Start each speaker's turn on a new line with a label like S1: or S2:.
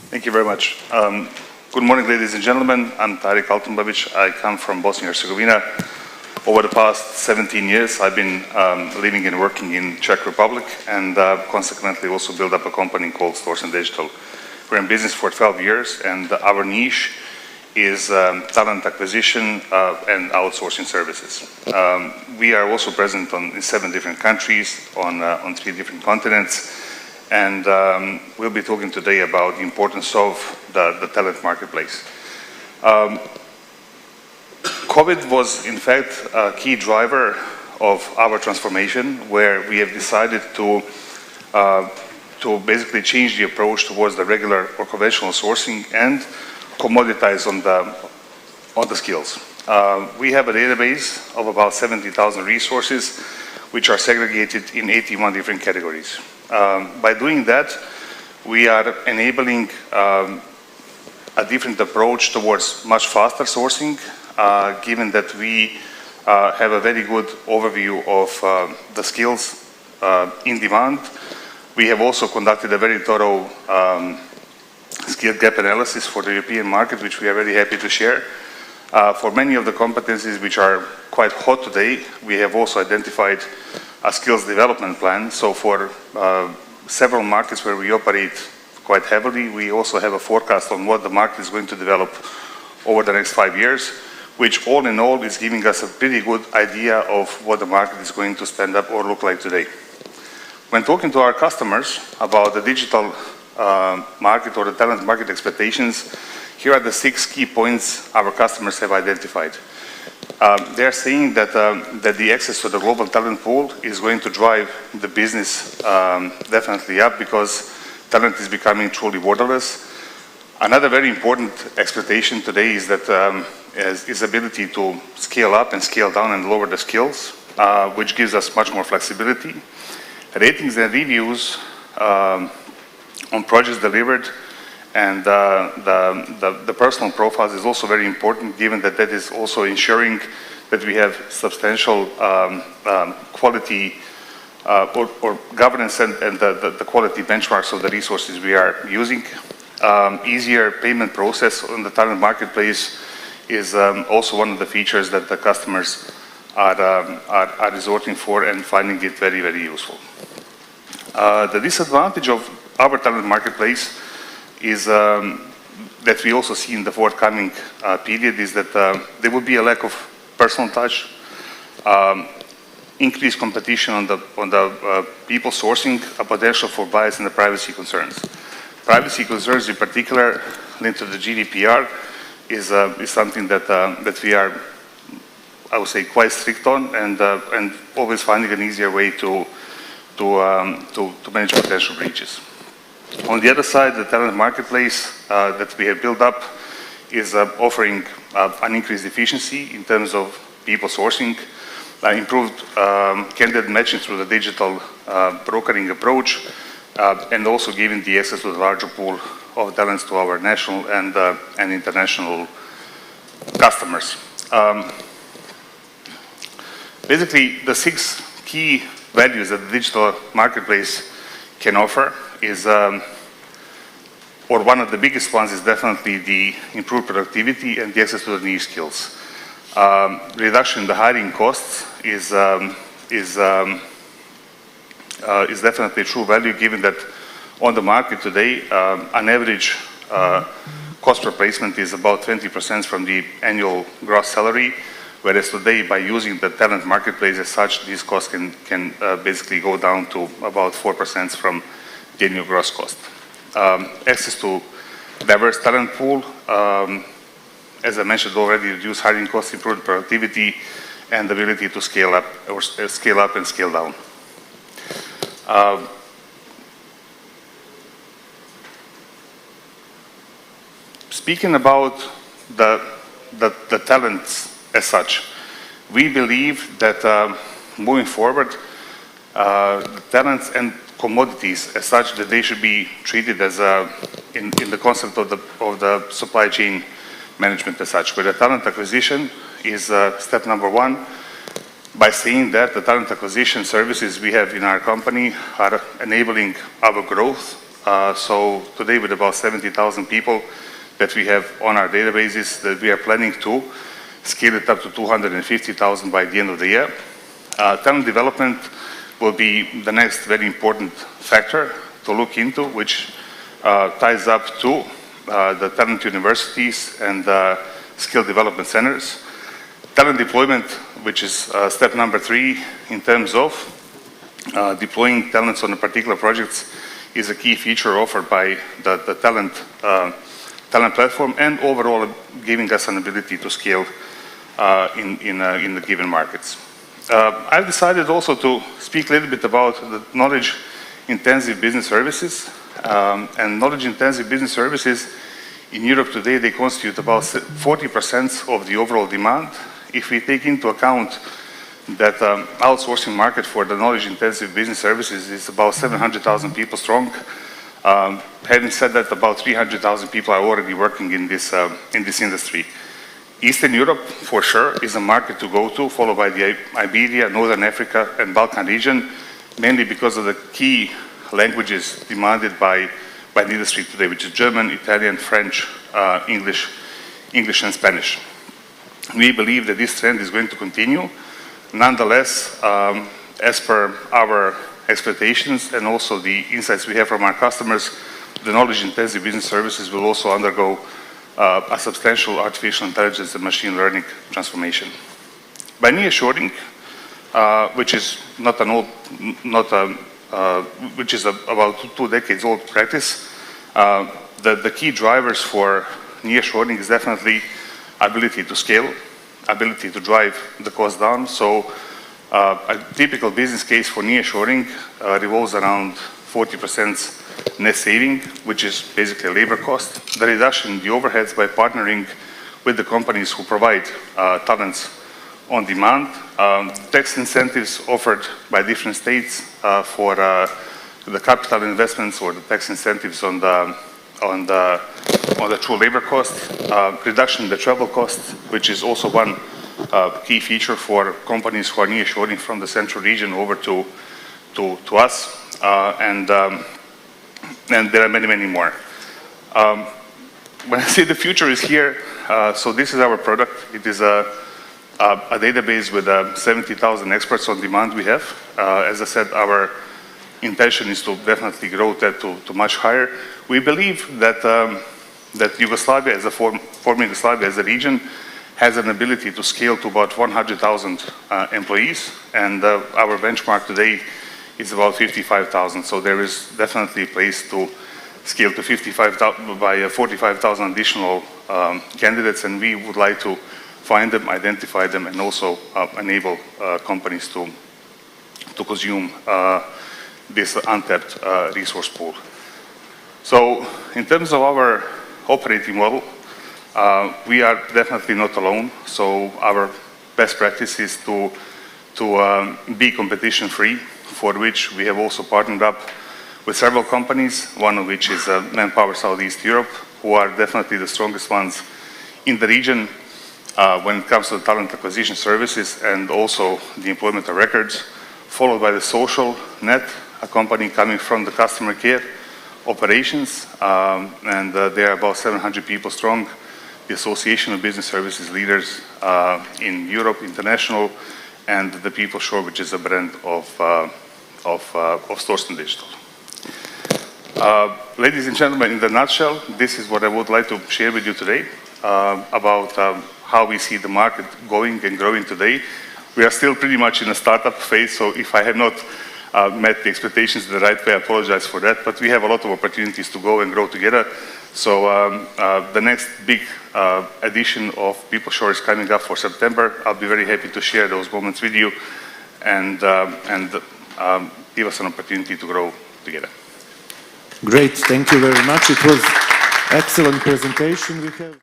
S1: Thank you very much. Good morning, ladies and gentlemen. I'm Tarik Altumbabić. I come from Bosnia and Herzegovina. Over the past 17 years, I've been living and working in Czech Republic, and consequently also built up a company called Storsen Digital. We're in business for 12 years, and our niche is talent acquisition and outsourcing services. We are also present in 7 different countries, on 3 different continents, and we'll be talking today about the importance of the talent marketplace. COVID was, in fact, a key driver of our transformation, where we have decided to basically change the approach towards the regular or conventional sourcing and commoditize on the skills. We have a database of about 70,000 resources, which are segregated in 81 different categories. By doing that, we are enabling a different approach towards much faster sourcing, given that we have a very good overview of the skills in demand. We have also conducted a very thorough skill gap analysis for the European market, which we are very happy to share. For many of the competencies which are quite hot today, we have also identified a skills development plan. So for several markets where we operate quite heavily, we also have a forecast on what the market is going to develop over the next 5 years, which all in all is giving us a pretty good idea of what the market is going to stand up or look like today. When talking to our customers about the digital market or the talent market expectations, here are the 6 key points our customers have identified. They are saying that the access to the global talent pool is going to drive the business definitely up, because talent is becoming truly borderless. Another very important expectation today is that is ability to scale up and scale down and lower the skills, which gives us much more flexibility. Ratings and reviews on projects delivered and the personal profiles is also very important, given that that is also ensuring that we have substantial quality or governance and the quality benchmarks of the resources we are using. Easier payment process on the talent marketplace is also one of the features that the customers are resorting for and finding it very, very useful. The disadvantage of our talent marketplace is that we also see in the forthcoming period is that there will be a lack of personal touch, increased competition on the people sourcing, a potential for bias and the privacy concerns. Privacy concerns in particular linked to the GDPR is something that we are, I would say, quite strict on, and always finding an easier way to manage potential breaches. On the other side, the talent marketplace that we have built up is offering an increased efficiency in terms of people sourcing, improved candidate matching through the digital brokering approach, and also giving the access to the larger pool of talents to our national and international customers. Basically, the 6 key values that the digital marketplace can offer is, or one of the biggest ones is definitely the improved productivity and the access to the niche skills. Reduction in the hiring costs is definitely a true value, given that on the market today, an average cost per placement is about 20% from the annual gross salary, whereas today, by using the talent marketplace as such, these costs can basically go down to about 4% from the annual gross cost. Access to diverse talent pool, as I mentioned already, reduce hiring costs, improve productivity, and the ability to scale up and scale down. Speaking about the talents as such, we believe that moving forward, the talents and commodities as such, that they should be treated as in the concept of the supply chain management as such, where the talent acquisition is step number 1. By saying that, the talent acquisition services we have in our company are enabling our growth So today with about 70,000 people that we have on our databases, that we are planning to scale it up to 250,000 by the end of the year. Talent development will be the next very important factor to look into, which ties up to the talent universities and skill development centers. Talent deployment, which is step number 3 in terms of deploying talents on a particular projects, is a key feature offered by the talent platform, and overall giving us an ability to scale in the given markets. I've decided also to speak a little bit about the knowledge-intensive business services. And knowledge-intensive business services in Europe today, they constitute about 40% of the overall demand. If we take into account that outsourcing market for the knowledge-intensive business services is about 700,000 people strong. Having said that, about 300,000 people are already working in this industry. Eastern Europe, for sure, is a market to go to, followed by the Iberia, Northern Africa, and Balkan region, mainly because of the key languages demanded by the industry today, which is German, Italian, French, English, and Spanish. We believe that this trend is going to continue. Nonetheless, as per our expectations and also the insights we have from our customers, the knowledge-intensive business services will also undergo a substantial artificial intelligence and machine learning transformation. By nearshoring, which is which is about 2 decades old practice, the key drivers for nearshoring is definitely ability to scale, ability to drive the cost down. So a typical business case for nearshoring revolves around 40% net saving, which is basically labor cost, the reduction in the overheads by partnering with the companies who provide talents on demand, tax incentives offered by different states for the capital investments or the tax incentives on the true labor cost, reduction in the travel cost, which is also one key feature for companies who are nearshoring from the central region over to us, and there are many, many more. When I say the future is here, so this is our product. It is a database with 70,000 experts on demand we have. As I said, our intention is to definitely grow that to much higher. We believe that Yugoslavia, as a former Yugoslavia as a region, has an ability to scale to about 100,000 employees, and our benchmark today is about 55,000. So there is definitely a place to scale to 55,000 by 45,000 additional candidates, and we would like to find them, identify them, and also enable companies to consume this untapped resource pool. So in terms of our operating model, we are definitely not alone. So our best practice is to be competition-free, for which we have also partnered up with several companies, one of which is Manpower Southeast Europe, who are definitely the strongest ones in the region when it comes to the talent acquisition services and also the employment of records, followed by the Social Net, a company coming from the customer care operations, and they are about 700 people strong. The Association of Business Services Leaders in Europe, International, and the People Shore, which is a brand of Storsen Digital. Ladies and gentlemen, in the nutshell, this is what I would like to share with you today about how we see the market going and growing today. We are still pretty much in a startup phase, so if I have not met the expectations in the right way, I apologize for that, but we have a lot of opportunities to go and grow together. So the next big edition of People Shore is coming up for September. I'll be very happy to share those moments with you and give us an opportunity to grow together.
S2: Great, thank you very much. It was excellent presentation we have.